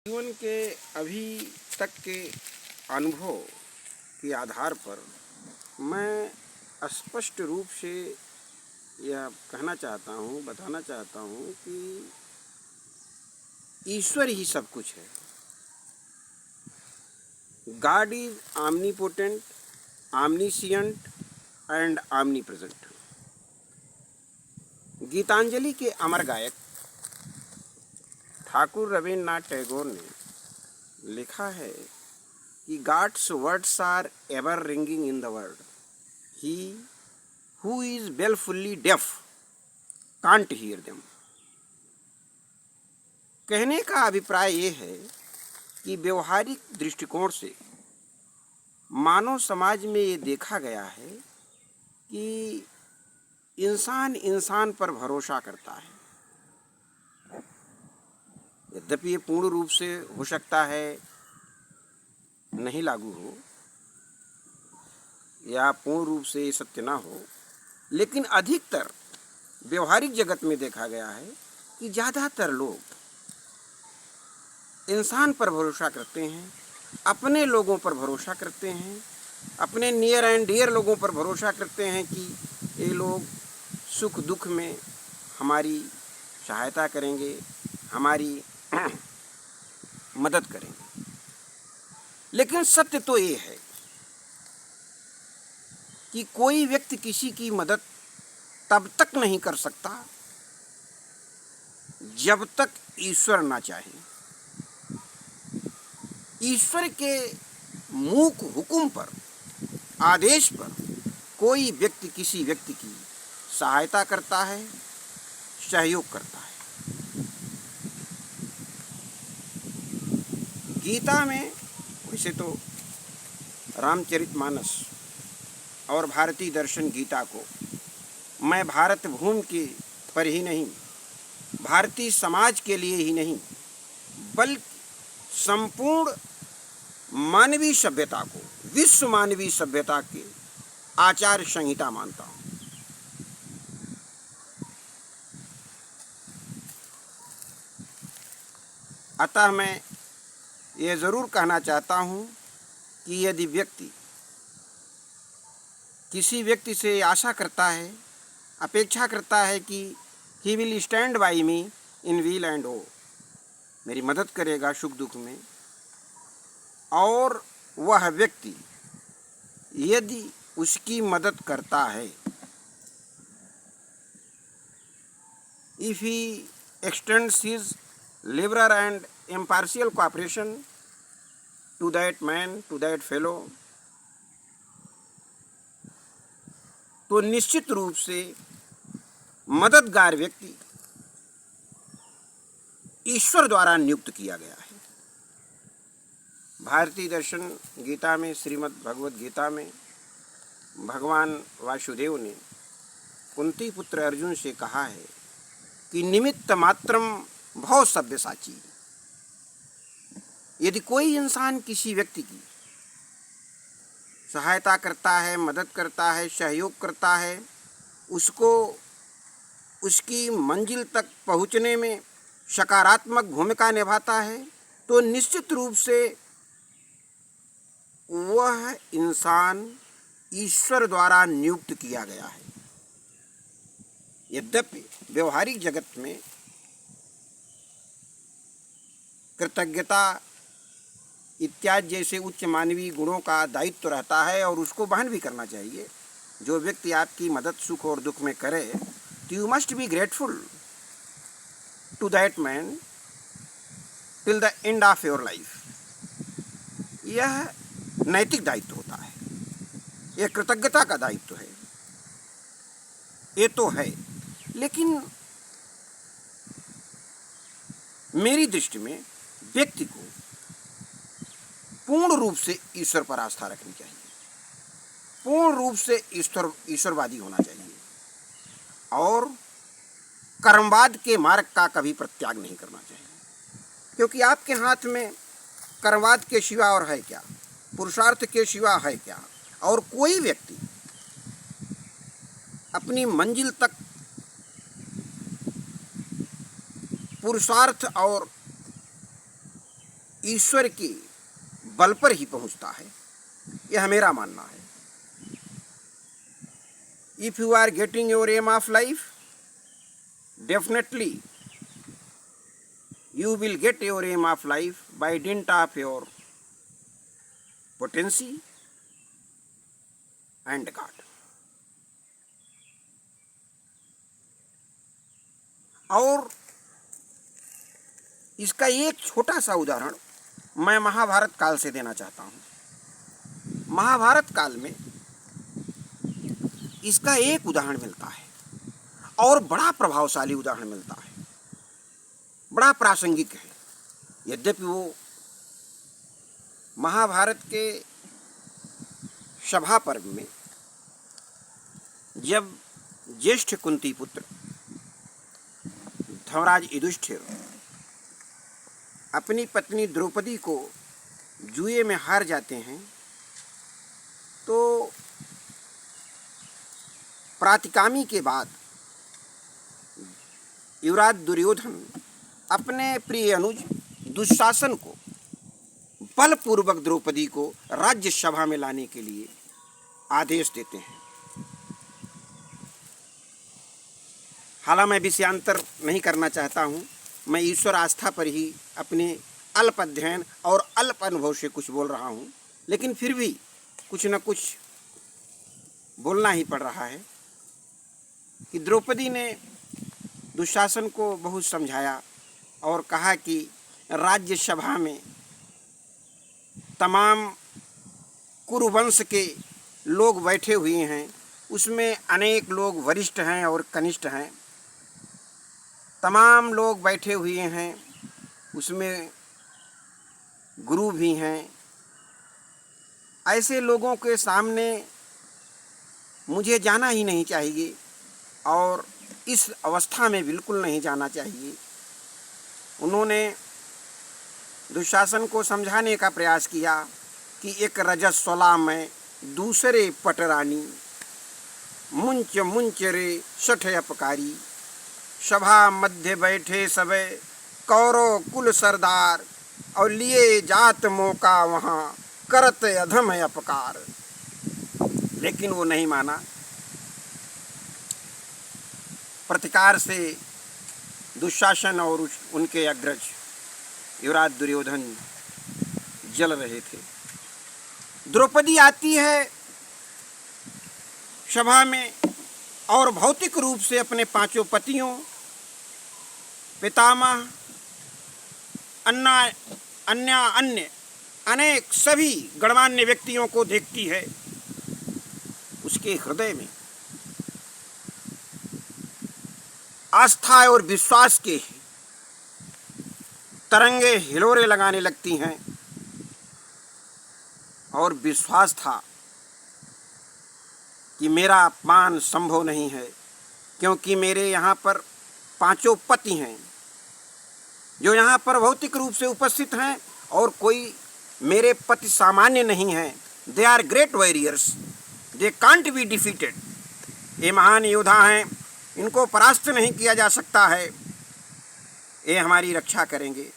जीवन के अभी तक के अनुभव के आधार पर मैं स्पष्ट रूप से यह कहना चाहता हूँ, बताना चाहता हूँ कि ईश्वर ही सब कुछ है। God is omnipotent, omniscient and omnipresent। Gitanjali के अमर गायक ठाकुर रविन्द्रनाथ टैगोर ने लिखा है कि God's words are ever ringing in the world, he who is wilfully deaf can't hear them. कहने का अभिप्राय ये है कि व्यवहारिक दृष्टिकोण से मानव समाज में ये देखा गया है कि इंसान इंसान पर भरोसा करता है। यद्यपि ये पूर्ण रूप से हो सकता है नहीं लागू हो या पूर्ण रूप से ये सत्य ना हो, लेकिन अधिकतर व्यवहारिक जगत में देखा गया है कि ज़्यादातर लोग इंसान पर भरोसा करते हैं, अपने लोगों पर भरोसा करते हैं, अपने नियर एंड डियर लोगों पर भरोसा करते हैं कि ये लोग सुख दुख में हमारी सहायता करेंगे, हमारी मदद करेंगे। लेकिन सत्य तो ये है कि कोई व्यक्ति किसी की मदद तब तक नहीं कर सकता जब तक ईश्वर ना चाहे। ईश्वर के मूक हुक्म पर, आदेश पर कोई व्यक्ति किसी व्यक्ति की सहायता करता है, सहयोग करता है। गीता में वैसे तो रामचरितमानस और भारतीय दर्शन गीता को मैं भारत भूमि के पर ही नहीं, भारतीय समाज के लिए ही नहीं, बल्कि संपूर्ण मानवीय सभ्यता को, विश्व मानवीय सभ्यता के आचार संहिता मानता हूँ। अतः मैं ये ज़रूर कहना चाहता हूँ कि यदि व्यक्ति किसी व्यक्ति से आशा करता है, अपेक्षा करता है कि he will stand by me in weal and woe, मेरी मदद करेगा सुख दुख में, और वह व्यक्ति यदि उसकी मदद करता है, if he x tends his liberal and impartial cooperation to that man, to that fellow, तो निश्चित रूप से मददगार व्यक्ति ईश्वर द्वारा नियुक्त किया गया है। भारतीय दर्शन गीता में, श्रीमद् भगवद गीता में भगवान वासुदेव ने कुंती पुत्र अर्जुन से कहा है कि निमित्त मात्रम भव सब्यसाची। यदि कोई इंसान किसी व्यक्ति की सहायता करता है, मदद करता है, सहयोग करता है, उसको उसकी मंजिल तक पहुंचने में सकारात्मक भूमिका निभाता है, तो निश्चित रूप से वह इंसान ईश्वर द्वारा नियुक्त किया गया है। यद्यपि व्यवहारिक जगत में कृतज्ञता इत्यादि जैसे उच्च मानवीय गुणों का दायित्व रहता है और उसको वहन भी करना चाहिए। जो व्यक्ति आपकी मदद सुख और दुख में करे, तो you must be grateful to that man till the end of your life. यह नैतिक दायित्व होता है, यह कृतज्ञता का दायित्व है, ये तो है। लेकिन मेरी दृष्टि में व्यक्ति को पूर्ण रूप से ईश्वर पर आस्था रखनी चाहिए, पूर्ण रूप से ईश्वरवादी होना चाहिए और कर्मवाद के मार्ग का कभी परित्याग नहीं करना चाहिए। क्योंकि आपके हाथ में कर्मवाद के सिवा और है क्या, पुरुषार्थ के सिवा है क्या। और कोई व्यक्ति अपनी मंजिल तक पुरुषार्थ और ईश्वर के बल पर ही पहुंचता है, यह मेरा मानना है। If you are getting your aim of life, definitely you will get your aim of life by dint of your potency and God. और इसका एक छोटा सा उदाहरण मैं महाभारत काल से देना चाहता हूँ। महाभारत काल में इसका एक उदाहरण मिलता है और बड़ा प्रभावशाली उदाहरण मिलता है, बड़ा प्रासंगिक है। यद्यपि वो महाभारत के सभा पर्व में जब ज्येष्ठ कुंती पुत्र धर्मराज युधिष्ठिर अपनी पत्नी द्रौपदी को जुए में हार जाते हैं, तो प्रातिकामी के बाद युवराज दुर्योधन अपने प्रिय अनुज दुशासन को बलपूर्वक द्रौपदी को राज्यसभा में लाने के लिए आदेश देते हैं। हालांकि मैं विषयांतर नहीं करना चाहता हूँ, मैं ईश्वर आस्था पर ही अपने अल्प अध्ययन और अल्प अनुभव से कुछ बोल रहा हूँ, लेकिन फिर भी कुछ न कुछ बोलना ही पड़ रहा है कि द्रौपदी ने दुशासन को बहुत समझाया और कहा कि राज्यसभा में तमाम कुरुवंश के लोग बैठे हुए हैं, उसमें अनेक लोग वरिष्ठ हैं और कनिष्ठ हैं, तमाम लोग बैठे हुए हैं, उसमें गुरु भी हैं। ऐसे लोगों के सामने मुझे जाना ही नहीं चाहिए और इस अवस्था में बिल्कुल नहीं जाना चाहिए। उन्होंने दुशासन को समझाने का प्रयास किया कि एक रजस्वला में दूसरे पटरानी, मुंच मुंच रे सठ अपकारी, सभा मध्य बैठे सबे कौरव कुल सरदार, और लिए जात मौका वहाँ करत अधम अपकार। लेकिन वो नहीं माना। प्रतिकार से दुशासन और उनके अग्रज युवराज दुर्योधन जल रहे थे। द्रौपदी आती है सभा में और भौतिक रूप से अपने पांचों पतियों, पितामह, अन्य अनेक सभी गणमान्य व्यक्तियों को देखती है। उसके हृदय में आस्था और विश्वास के तरंगे हिलोरे लगाने लगती हैं और विश्वास था कि मेरा अपमान संभव नहीं है, क्योंकि मेरे यहाँ पर पांचों पति हैं जो यहाँ पर भौतिक रूप से उपस्थित हैं और कोई मेरे पति सामान्य नहीं हैं। They are great warriors, they can't be defeated. ये महान योद्धा हैं, इनको परास्त नहीं किया जा सकता है, ये हमारी रक्षा करेंगे।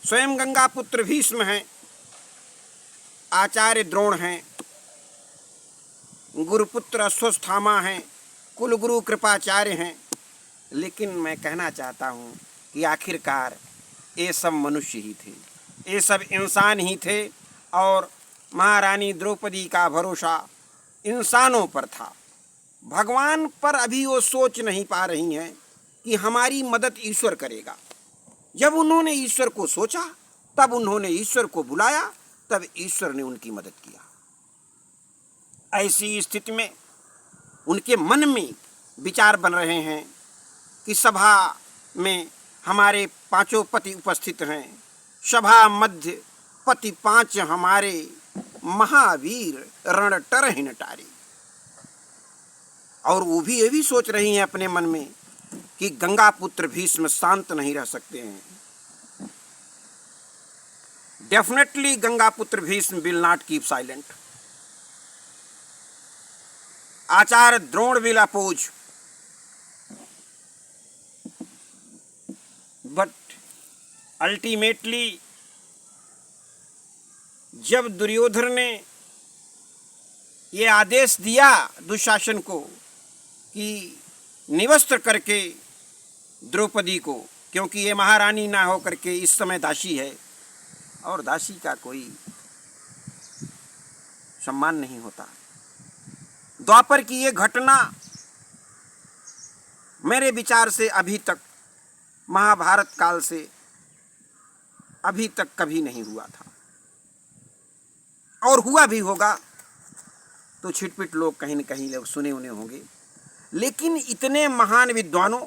स्वयं गंगा पुत्र भीष्म हैं, आचार्य द्रोण हैं, गुरुपुत्र अश्वत्थामा हैं, कुलगुरु कृपाचार्य हैं। लेकिन मैं कहना चाहता हूँ कि आखिरकार ये सब मनुष्य ही थे, ये सब इंसान ही थे और महारानी द्रौपदी का भरोसा इंसानों पर था। भगवान पर अभी वो सोच नहीं पा रही हैं कि हमारी मदद ईश्वर करेगा। जब उन्होंने ईश्वर को सोचा, तब उन्होंने ईश्वर को बुलाया, तब ईश्वर ने उनकी मदद किया। ऐसी स्थिति में उनके मन में विचार बन रहे हैं कि सभा में हमारे पांचों पति उपस्थित हैं, सभा मध्य पति पांच हमारे, महावीर रण टरहिन टारी। और वो भी ये भी सोच रही हैं अपने मन में कि गंगा पुत्र भीष्म शांत नहीं रह सकते हैं। Definitely Ganga putra Bhishma will not keep silent. Acharya Drona will oppose, but ultimately जब दुर्योधन ने ये आदेश दिया दुशासन को कि निवस्त्र करके द्रौपदी को, क्योंकि ये महारानी ना हो करके इस समय दासी है और दासी का कोई सम्मान नहीं होता। द्वापर की ये घटना मेरे विचार से अभी तक, महाभारत काल से अभी तक कभी नहीं हुआ था, और हुआ भी होगा तो छिटपिट लोग कहीं न कहीं लोग सुने उन्हें होंगे। लेकिन इतने महान विद्वानों,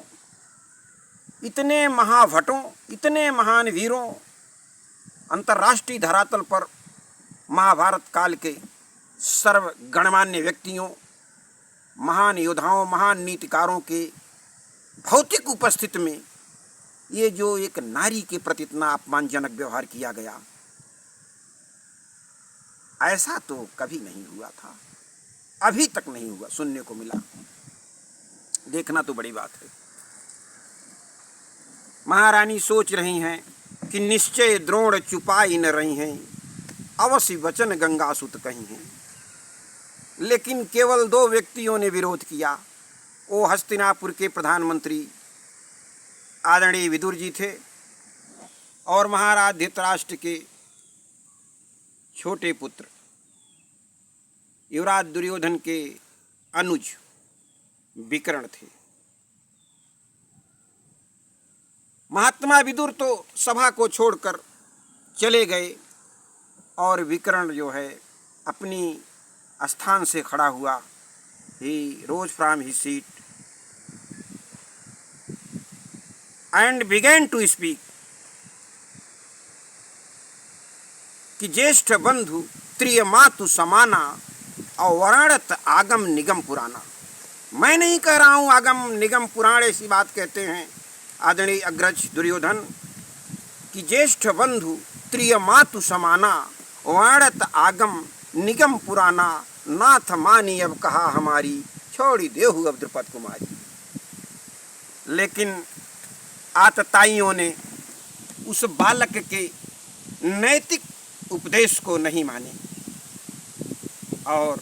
इतने महाभटों, इतने महान वीरों, अंतर्राष्ट्रीय धरातल पर महाभारत काल के सर्व गणमान्य व्यक्तियों, महान योद्धाओं, महान नीतिकारों के भौतिक उपस्थिति में ये जो एक नारी के प्रति इतना अपमानजनक व्यवहार किया गया, ऐसा तो कभी नहीं हुआ था, अभी तक नहीं हुआ, सुनने को मिला। देखना तो बड़ी बात है। महारानी सोच रही हैं कि निश्चय द्रोण चुपाई न रही हैं, अवश्य वचन गंगा सुत कही हैं। लेकिन केवल 2 व्यक्तियों ने विरोध किया। वो हस्तिनापुर के प्रधानमंत्री आदरणीय विदुर जी थे और महाराज धृतराष्ट्र के छोटे पुत्र युवराज दुर्योधन के अनुज विकर्ण थे। महात्मा विदुर तो सभा को छोड़कर चले गए और विकर्ण जो है अपनी स्थान से खड़ा हुआ। He rose from his seat and began to speak कि ज्येष्ठ बंधु त्रिय मातु समाना और वर्णत आगम निगम पुराना। मैं नहीं कह रहा हूँ आगम निगम पुराण, ऐसी बात कहते हैं आदरणीय अग्रज दुर्योधन कि ज्येष्ठ बंधु त्रिय मातु समाना वर्णत आगम निगम पुराना, नाथ मानी अब कहा हमारी, छोड़ी देहु अब द्रुपद कुमारी। लेकिन आतताइयों ने उस बालक के नैतिक उपदेश को नहीं माने और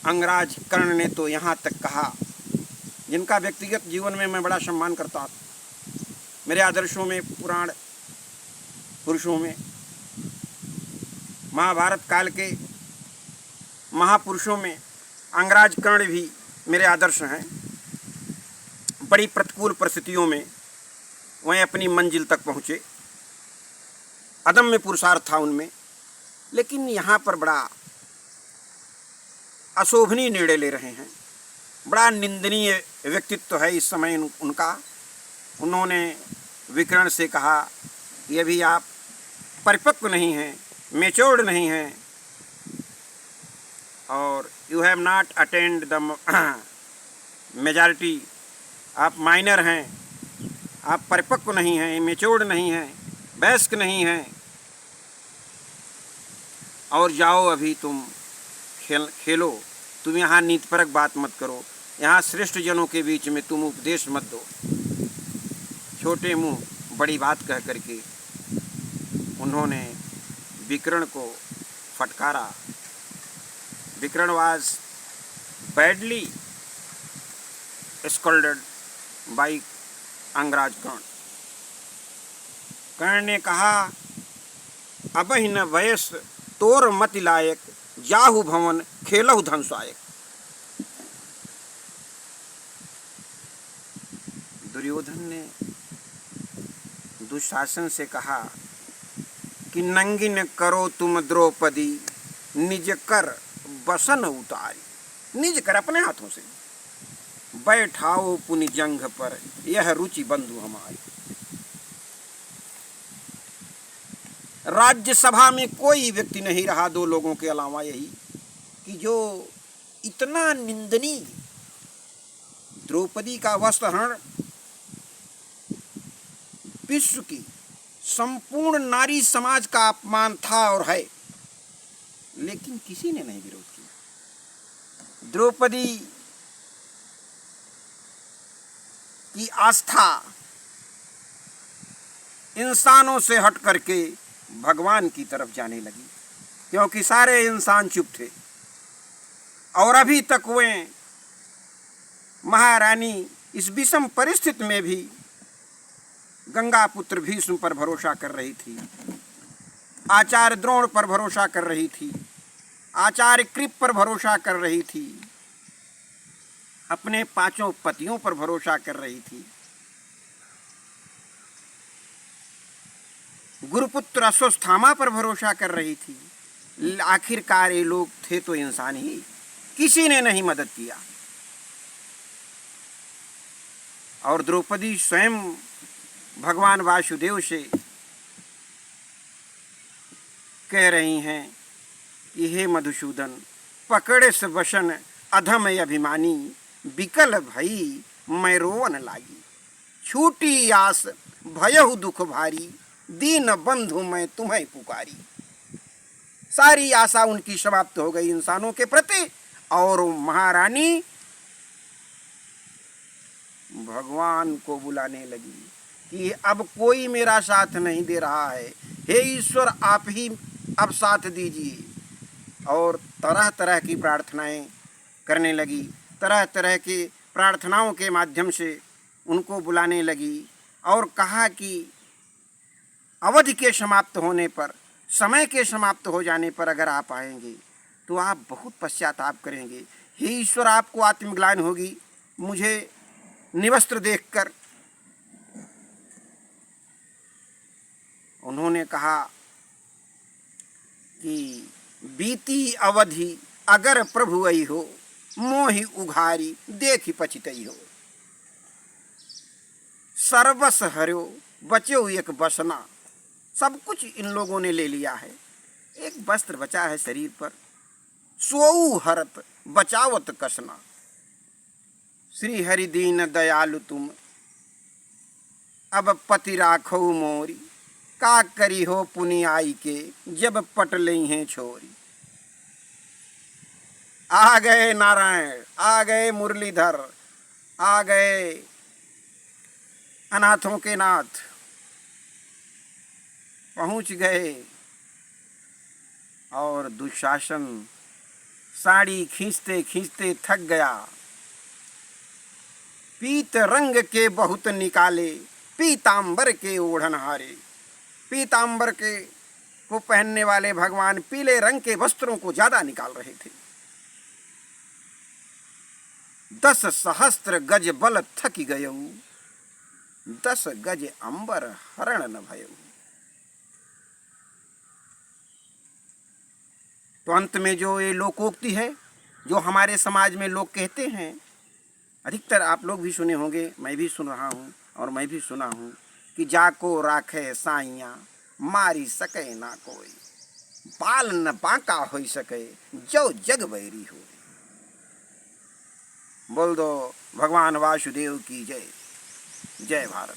अंगराज कर्ण ने तो यहाँ तक कहा, जिनका व्यक्तिगत जीवन में मैं बड़ा सम्मान करता हूँ, मेरे आदर्शों में, पुराण पुरुषों में, महाभारत काल के महापुरुषों में अंगराज कर्ण भी मेरे आदर्श हैं। बड़ी प्रतिकूल परिस्थितियों में वह अपनी मंजिल तक पहुँचे, अदम्य पुरुषार्थ था उनमें। लेकिन यहाँ पर बड़ा अशोभनीय निर्णय ले रहे हैं, बड़ा निंदनीय व्यक्तित्व है इस समय उनका। उन्होंने विकर्ण से कहा कि अभी आप परिपक्व नहीं हैं, मैच्योर्ड नहीं हैं, और you have not attend the majority, आप माइनर हैं, आप परिपक्व नहीं हैं, मैच्योर्ड नहीं हैं, वयस्क नहीं हैं, और जाओ अभी तुम खेलो, तुम यहाँ नीतिपरक बात मत करो, यहाँ श्रेष्ठ जनों के बीच में तुम उपदेश मत दो। छोटे मुंह बड़ी बात कह करके उन्होंने विकर्ण को फटकारा। विकर्ण was badly scolded by Angraj Karna. कर्ण ने कहा, अब ही न वयस तोर मति लायक, जाहु भवन खेलहु धनुषायक। दुर्योधन ने दुशासन से कहा कि नंगिन करो तुम द्रौपदी, निज कर बसन उतारी। निज कर अपने हाथों से बैठाओ पुनि जंघ पर, यह रुचि बंधु हमारी। राज्यसभा में कोई व्यक्ति नहीं रहा 2 लोगों के अलावा यही कि जो इतना निंदनीय द्रौपदी का वस्त्रहरण विश्व की संपूर्ण नारी समाज का अपमान था और है, लेकिन किसी ने नहीं विरोध किया। द्रौपदी की आस्था इंसानों से हट करके भगवान की तरफ जाने लगी, क्योंकि सारे इंसान चुप थे। और अभी तक वे महारानी इस विषम परिस्थिति में भी गंगा पुत्र भीष्म पर भरोसा कर रही थी, आचार्य द्रोण पर भरोसा कर रही थी, आचार्य कृप पर भरोसा कर रही थी, अपने 5 पतियों पर भरोसा कर रही थी, गुरुपुत्र अश्वस्थामा पर भरोसा कर रही थी। आखिरकार ये लोग थे तो इंसान ही, किसी ने नहीं मदद किया। और द्रौपदी स्वयं भगवान वासुदेव से कह रही हैं कि हे मधुसूदन, पकड़े से वसन अधम अभिमानी, विकल भई मैं रोवन लागी, छूटी आस भयहु दुख भारी, दीन बंधु मैं तुम्हें पुकारी। सारी आशा उनकी समाप्त हो गई इंसानों के प्रति, और महारानी भगवान को बुलाने लगी कि अब कोई मेरा साथ नहीं दे रहा है, हे ईश्वर आप ही अब साथ दीजिए। और तरह तरह की प्रार्थनाएं करने लगी, तरह तरह की प्रार्थनाओं के माध्यम से उनको बुलाने लगी और कहा कि अवधि के समाप्त होने पर, समय के समाप्त हो जाने पर अगर आप आएंगे तो आप बहुत पश्चाताप करेंगे। हे ईश्वर आपको आत्मग्लानि होगी मुझे निवस्त्र देखकर। उन्होंने कहा कि बीती अवधि अगर प्रभु आई हो, मोहि उघारी देखि पछितई हो, सर्वस हर्यो बच्यो एक बसना। सब कुछ इन लोगों ने ले लिया है, एक वस्त्र बचा है शरीर पर, सोऊ हरत बचावत कसना। श्री हरि दीन दयालु तुम, अब पति राखो मोरी, का करी हो पुनि आई के, जब पट लई हैं छोरी। आ गए नारायण, आ गए मुरलीधर, आ गए अनाथों के नाथ, पहुंच गए। और दुशासन साड़ी खींचते खींचते थक गया। पीत रंग के बहुत निकाले, पीतांबर के ओढ़नहारे। पीतांबर के को पहनने वाले भगवान पीले रंग के वस्त्रों को ज्यादा निकाल रहे थे। 10 सहस्त्र गज बल थकी गयऊ, 10 गज अंबर हरण न भयऊ। तो अंत में जो ये लोकोक्ति है, जो हमारे समाज में लोग कहते हैं, अधिकतर आप लोग भी सुने होंगे, मैं भी सुन रहा हूँ और मैं भी सुना हूँ कि जाको राखे साइया, मारी सके ना कोई, बाल न बांका हो सके, जो जग बैरी हो। बोल दो भगवान वासुदेव की जय। जय भारत।